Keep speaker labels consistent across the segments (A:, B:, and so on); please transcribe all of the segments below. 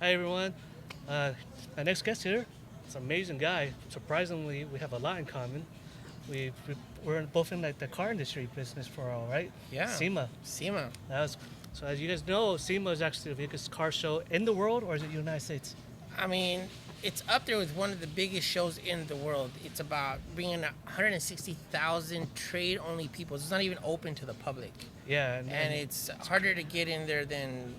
A: Hi everyone. My next guest here, it's an amazing guy. Surprisingly, we have a lot in common. We're both in like the car industry business for all, right?
B: Yeah,
A: SEMA.
B: SEMA.
A: That was, so as you guys know, SEMA is actually the biggest car show in the world, or is it United States?
B: I mean, it's up there with one of the biggest shows in the world. It's about bringing 160,000 trade-only people. It's not even open to the public,
A: Yeah,
B: and it's harder to get in there than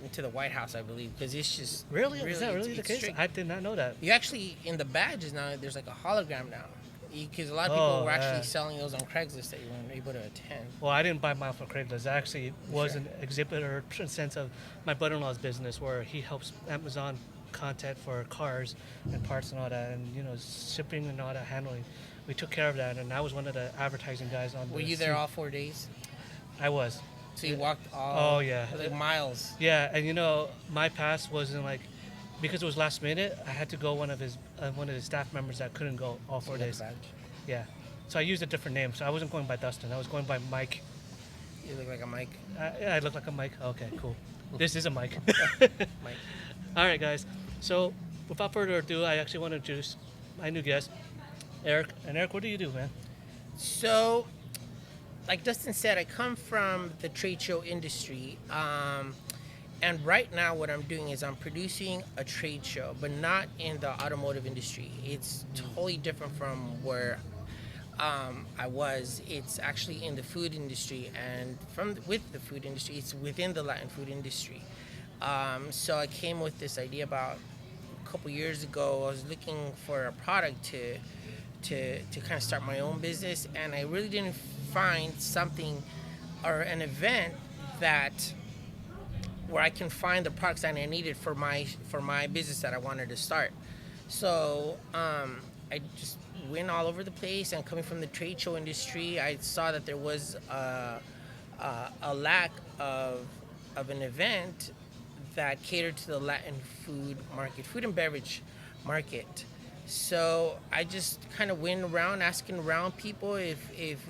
B: into the White House, I believe, because it's just
A: really,
B: really
A: is that really the
B: it's
A: case?
B: strict.
A: I did not know that.
B: You actually in the badges now. There's like a hologram now, because a lot of people
A: Oh,
B: were actually
A: yeah.
B: selling those on Craigslist that you weren't able to attend.
A: Well, I didn't buy mine from Craigslist. I actually was
B: Sure.
A: an exhibitor in the sense of my brother-in-law's business where he helps Amazon content for cars and parts and all that, and shipping and all that handling. We took care of that, and I was one of the advertising guys on.
B: Were you there all 4 days?
A: I was.
B: So you walked
A: Oh
B: all
A: yeah.
B: like miles.
A: Yeah, and my pass wasn't like because it was last minute. I had to go one of his staff members that couldn't go all
B: So
A: 4 days.
B: badge.
A: Yeah, so I used a different name. So I wasn't going by Dustin. I was going by Mike.
B: You look like a Mike.
A: I look like a Mike. Okay, cool. This is a Mike.
B: Mike.
A: All right, guys. So without further ado, I actually want to introduce my new guest, Eric. And Eric, what do you do, man?
B: So, like Dustin said, I come from the trade show industry. And right now, what I'm doing is I'm producing a trade show, but not in the automotive industry. It's totally different from where I was. It's actually in the food industry, and with the food industry, it's within the Latin food industry. So I came with this idea about a couple years ago. I was looking for a product to kind of start my own business, and I really didn't find something or an event that where I can find the products that I needed for my business that I wanted to start. So I just went all over the place, and coming from the trade show industry, I saw that there was a lack of an event that catered to the Latin food market, food and beverage market. So I just kind of went around asking around people if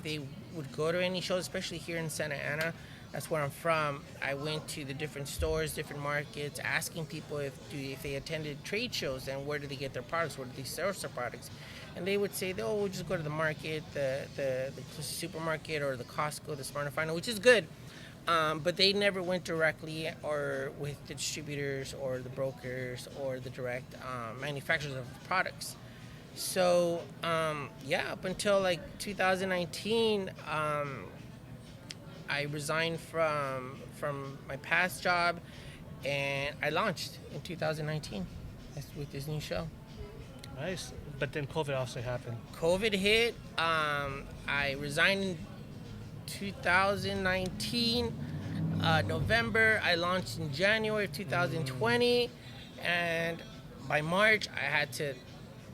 B: they would go to any shows, especially here in Santa Ana. That's where I'm from. I went to the different stores, different markets, asking people if they attended trade shows and where do they get their products, where do they source their products. And they would say, oh, we'll just go to the market, the supermarket or the Costco, the Smart and Final, which is good. But they never went directly or with the distributors or the brokers or the direct manufacturers of products. So yeah, up until like 2019, I resigned from my past job, and I launched in 2019 with this new show.
A: Nice. But then COVID also happened.
B: COVID hit. I resigned in 2019 November. I launched in January of 2020, and by March I had to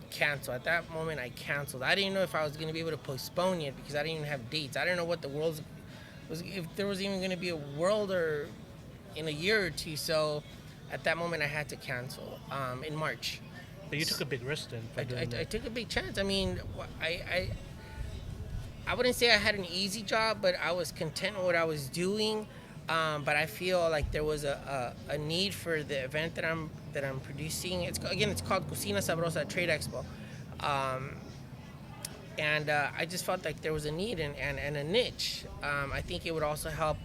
B: cancel. At that moment, I canceled. I didn't know if I was going to be able to postpone it because I didn't even have dates. I didn't know what the world was, if there was even going to be a world or in a year or two. So at that moment, I had to cancel in March.
A: But you took a big risk then by doing
B: I
A: that.
B: took a big chance. I mean, I wouldn't say I had an easy job, but I was content with what I was doing. But I feel like there was a need for the event that I'm producing. It's called Cocina Sabrosa Trade Expo, and I just felt like there was a need and a niche. I think it would also help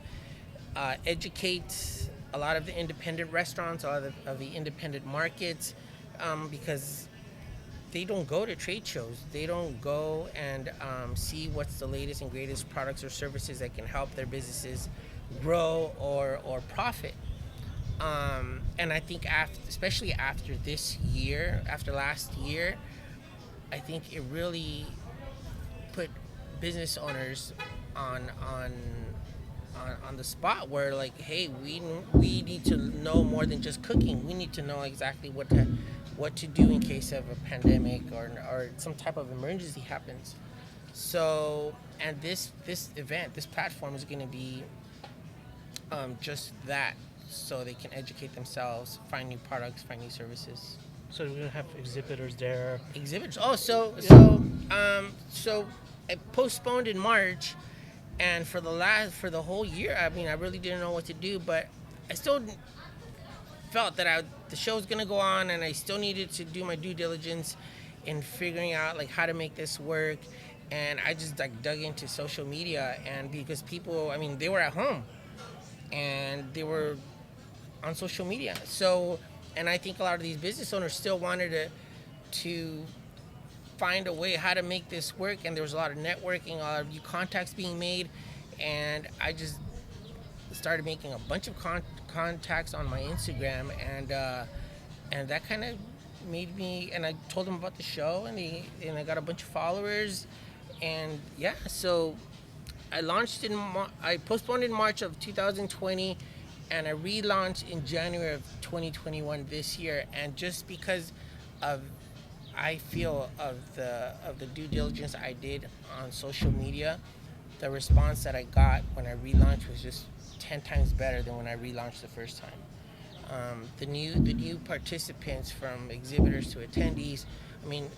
B: educate a lot of the independent restaurants, a lot of the independent markets, because they don't go to trade shows. They don't go and see what's the latest and greatest products or services that can help their businesses grow or profit. And I think especially after this year, after last year, I think it really put business owners on the spot where like, hey, we need to know more than just cooking. We need to know exactly what to do in case of a pandemic or some type of emergency happens. So, and this event, this platform is going to be just that, so they can educate themselves, find new products, find new services.
A: So we're gonna have exhibitors there.
B: Exhibitors. Oh, so I postponed in March, and for the whole year, I mean, I really didn't know what to do, but I still felt that the show was gonna go on, and I still needed to do my due diligence in figuring out like how to make this work. And I just like dug into social media, and because people, I mean, they were at home and they were on social media. So, and I think a lot of these business owners still wanted to find a way how to make this work, and there was a lot of networking, a lot of new contacts being made, and I just started making a bunch of contacts on my Instagram, and that kind of made me. And I told them about the show, and I got a bunch of followers, and yeah, so I launched I postponed in March of 2020, and I relaunched in January of 2021 this year, and just because of I feel of the due diligence I did on social media, the response that I got when I relaunched was just 10 times better than when I relaunched the first time. The new participants, from exhibitors to attendees, I mean,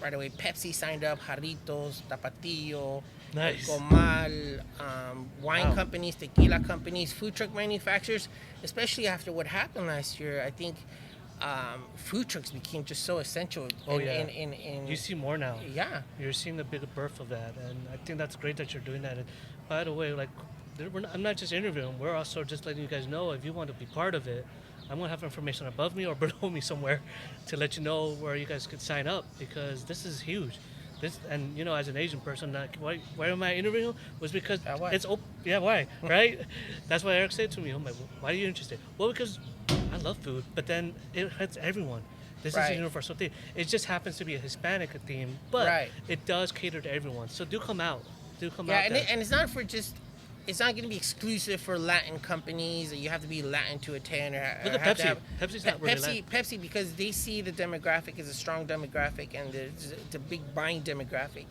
B: right away Pepsi signed up, Jarritos, Tapatillo,
A: Nice.
B: Comal, wine
A: Wow.
B: companies, tequila companies, food truck manufacturers, especially after what happened last year. I think food trucks became just so essential.
A: Oh, yeah.
B: In
A: You see more now.
B: yeah.
A: You're seeing the bigger birth of that, and I think that's great that you're doing that. And by the way, like, I'm not just interviewing. We're also just letting you guys know, if you want to be part of it, I'm gonna have information above me or below me somewhere to let you know where you guys could sign up, because this is huge. This, and you know, as an Asian person, like, why am I interviewing? Was because
B: Why?
A: it's open. Yeah, why? Right? That's why Eric said to me, "I'm like, why are you interested?" Well, because I love food, but then it hits everyone. This is
B: Right.
A: a universal theme. It just happens to be a Hispanic theme, but
B: Right.
A: it does cater to everyone. So do come out. Do come
B: Yeah,
A: out. there.
B: and it's not for just. It's not going to be exclusive for Latin companies. You have to be Latin to attend.
A: Look at
B: have to
A: Pepsi.
B: have-
A: Pepsi's not really Latin.
B: Pepsi, because they see the demographic as a strong demographic, and it's a big buying demographic.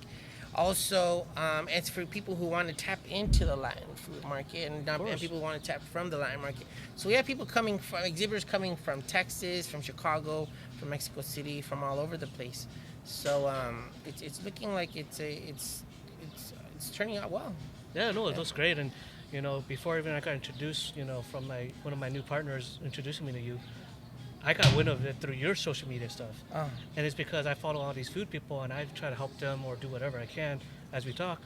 B: Also, it's for people who want to tap into the Latin food market, and people who want to tap from the Latin market. So we have people coming from exhibitors coming from Texas, from Chicago, from Mexico City, from all over the place. So it's looking like it's turning out well.
A: Yeah, no, it looks great. And you know, before even I got introduced, you know, from one of my new partners introducing me to you, I got wind of it through your social media stuff.
B: Oh.
A: And it's because I follow all these food people, and I try to help them or do whatever I can as we talk.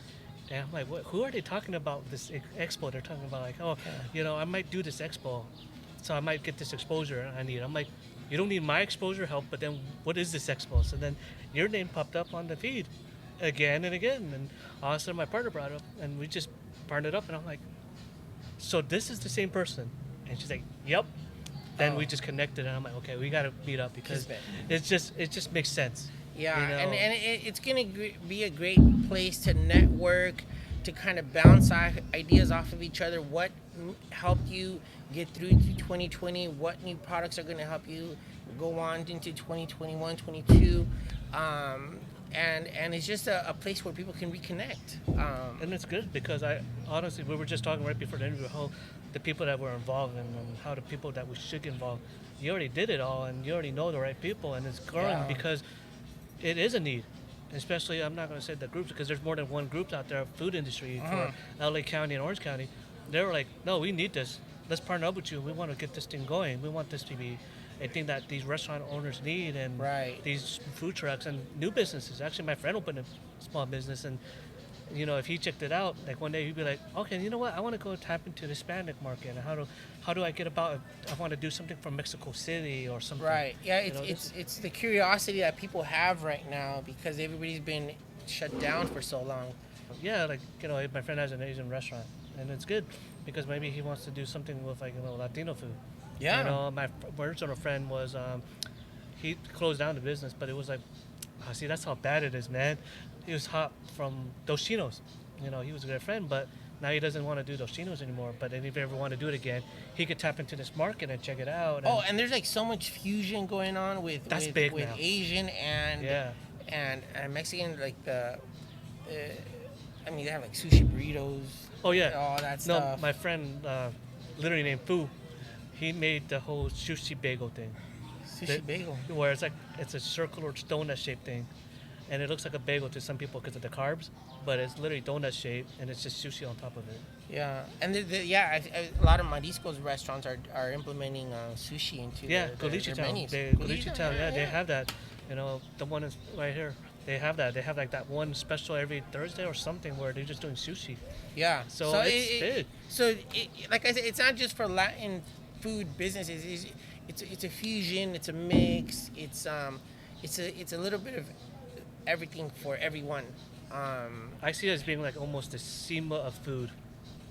A: And I'm like, who are they talking about this expo? They're talking about like, oh, you know, I might do this expo, so I might get this exposure I need. I'm like, you don't need my exposure help, but then what is this expo? So then your name popped up on the feed again and again, and all of a sudden my partner brought it up, and we just partnered up, and I'm like, so this is the same person? And she's like, yep. Then we just connected, and I'm like, okay, we got to meet up, because it just makes sense.
B: Yeah,
A: you know?
B: and it's gonna be a great place to network, to kind of bounce ideas off of each other. What helped you get through to 2020? What new products are gonna help you go on into 2021, 22? And it's just a place where people can reconnect.
A: And it's good, because I honestly, we were just talking right before the interview how the people that were involved and how the people that we should get involved, you already did it all, and you already know the right people, and it's growing because it is a need. Especially, I'm not going to say the groups, because there's more than one group out there, food industry for LA County and Orange County. They were like, no, we need this. Let's partner up with you. We want to get this thing going. We want this to be a thing that these restaurant owners need, and these food trucks and new businesses. Actually, my friend opened a small business, and you know, if he checked it out, like one day he'd be like, okay, you know what? I want to go tap into the Hispanic market. And how do I get about? I want to do something from Mexico City or something.
B: Right. Yeah.
A: You
B: It's the curiosity that people have right now, because everybody's been shut down for so long.
A: Yeah, like, you know, my friend has an Asian restaurant, and it's good because maybe he wants to do something with, like, you know, Latino food.
B: Yeah.
A: You know, my original friend was, he closed down the business, but it was like, see, that's how bad it is, man. He was hot from Dos Chinos. You know, he was a good friend, but now he doesn't want to do Dos Chinos anymore. But if he ever want to do it again, he could tap into this market and check it out.
B: And there's like so much fusion going on with
A: big now.
B: Asian and Mexican, like I mean, they have like sushi burritos.
A: Oh yeah,
B: all that
A: no,
B: stuff.
A: my friend, literally named Fu, he made the whole sushi bagel thing.
B: Sushi bagel.
A: Where it's like, it's a circular donut shaped thing. and it looks like a bagel to some people because of the carbs, but it's literally donut shaped, and it's just sushi on top of it.
B: Yeah, and a lot of Mariscos restaurants are implementing sushi into
A: Yeah,
B: their
A: Caliche Town.
B: menus.
A: Caliche Town, yeah, they have that. You know, the one is right here. They have that. They have like that one special every Thursday or something where they're just doing sushi.
B: Yeah,
A: So it's big.
B: Like I said, it's not just for Latin food businesses. It's a fusion. It's a mix. It's a little bit of everything for everyone.
A: I see it as being like almost the SEMA of food.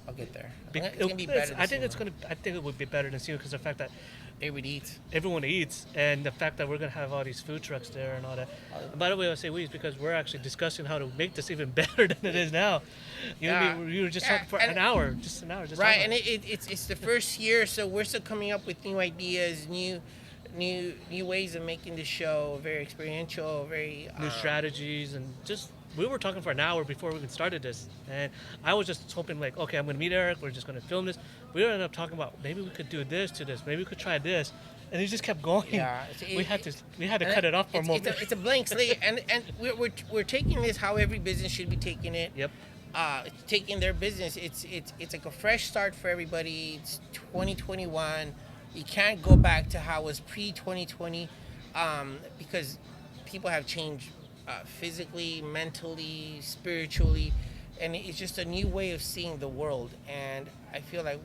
B: I'll get there.
A: Be-
B: It's gonna be better.
A: I think it's gonna. I think it would be better than SEMA because the fact that
B: Everyone eats.
A: everyone eats, and the fact that we're gonna have all these food trucks there and all that. And by the way, I say we is because we're actually discussing how to make this even better than it is now. You were just talking for an hour, just an hour, just
B: Right,
A: talking.
B: and it's the first year, so we're still coming up with new ideas, new ways of making the show very experiential, very
A: New strategies, and just we were talking for an hour before we even started this, and I was just hoping like, okay, I'm gonna meet Eric, we're just gonna film this. We ended up talking about maybe we could do this to this, maybe we could try this, and it just kept going.
B: Yeah,
A: we had to cut it off for a moment.
B: It's a blank slate, and we're taking this how every business should be taking it.
A: Yep.
B: Taking their business, it's like a fresh start for everybody. It's 2021. You can't go back to how it was pre-2020, because people have changed physically, mentally, spiritually, and it's just a new way of seeing the world. And I feel like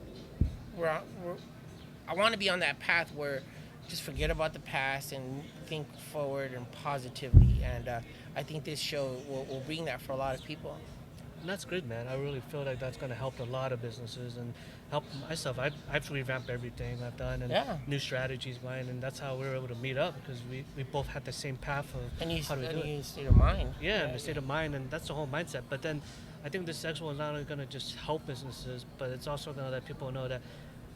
B: I want to be on that path where just forget about the past and think forward and positively. And I think this show will bring that for a lot of people.
A: And that's good, man. I really feel like that's going to help a lot of businesses and help myself. I've revamped everything I've done and new strategies mine, and that's how we were able to meet up because we both had the same path of how to do it.
B: State of mind.
A: Yeah, the state of mind, and that's the whole mindset. But then I think this expo is not only going to just help businesses, but it's also going to let people know that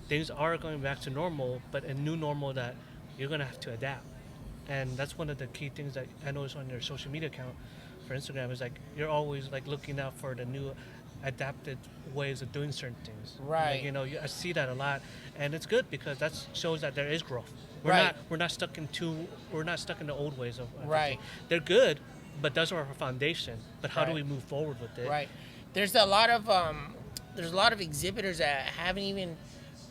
A: things are going back to normal, but a new normal that you're going to have to adapt. And that's one of the key things that I noticed on your social media account for Instagram is like you're always like looking out for the new adapted ways of doing certain things.
B: Right.
A: Like, you know, I see that a lot, and it's good because that shows that there is growth. We're not stuck in the old ways of
B: right.
A: They're good, but those are our foundation. But how do
B: Right.
A: we move forward with it?
B: Right. There's a lot of exhibitors that haven't even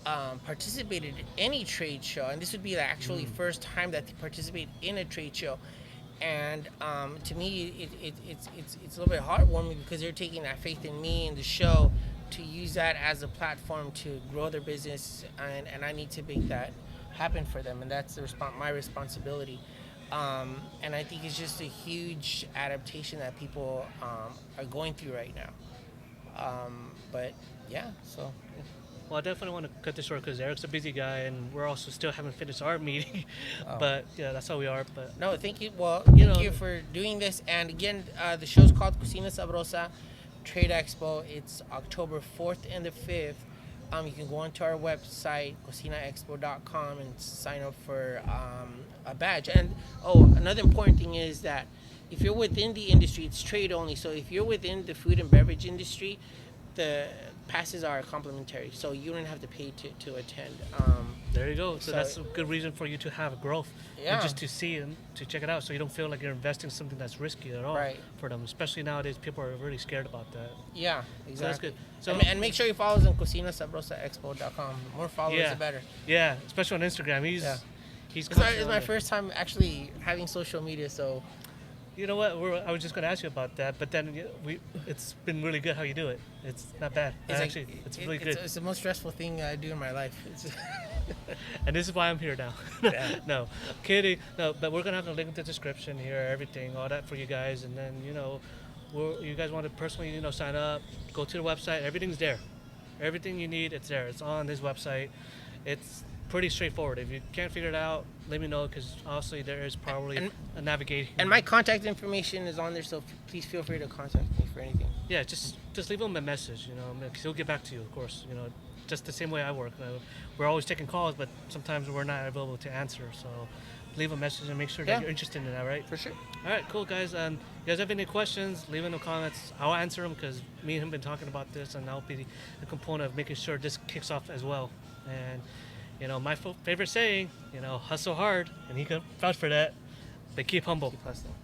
B: participated in any trade show, and this would be the actually first time that they participate in a trade show. And to me, it's a little bit heartwarming because they're taking that faith in me and the show to use that as a platform to grow their business, and I need to make that happen for them, and that's my responsibility. And I think it's just a huge adaptation that people are going through right now. But yeah, so.
A: Well, I definitely want to cut this short because Eric's a busy guy, and we're also still haven't finished our meeting. But yeah, that's how we are. But
B: no, thank you. Well, thank you for doing this. And again, the show's called Cocina Sabrosa Trade Expo. It's October 4th and the 5th. You can go onto our website, cocinaexpo.com, and sign up for a badge. And another important thing is that if you're within the industry, it's trade only. So if you're within the food and beverage industry, the passes are complimentary, so you don't have to pay to attend.
A: There you go. So that's a good reason for you to have growth, and just to see and to check it out, so you don't feel like you're investing in something that's risky at all for them. Especially nowadays, people are really scared about that.
B: Yeah, exactly.
A: So that's good. So
B: and make sure you follow us on cocinasabrosaexpo.com. The more followers, the better.
A: Yeah, especially on Instagram. He's
B: It's my first time actually having social media, so.
A: You know what? I was just going to ask you about that, but then it's been really good how you do it. It's not bad. It's really good.
B: It's the most stressful thing I do in my life.
A: And this is why I'm here now. No, kidding. No, but we're going to have the link in the description here, everything, all that for you guys. And then, you guys want to personally, sign up, go to the website. Everything's there. Everything you need, it's there. It's on this website. It's pretty straightforward. If you can't figure it out, let me know, because honestly there is probably a navigating.
B: And my contact information is on there, so please feel free to contact me for anything.
A: Yeah, just leave him a message, because he'll get back to you, of course. Just the same way I work. We're always taking calls, but sometimes we're not available to answer. So leave a message and make sure that you're interested in that, right?
B: For sure.
A: All right, cool, guys. You guys have any questions, leave in the comments. I'll answer them because me and him been talking about this, and I'll be the component of making sure this kicks off as well. And my favorite saying, hustle hard, and he can vouch for that, but keep humble.
B: Keep hustling.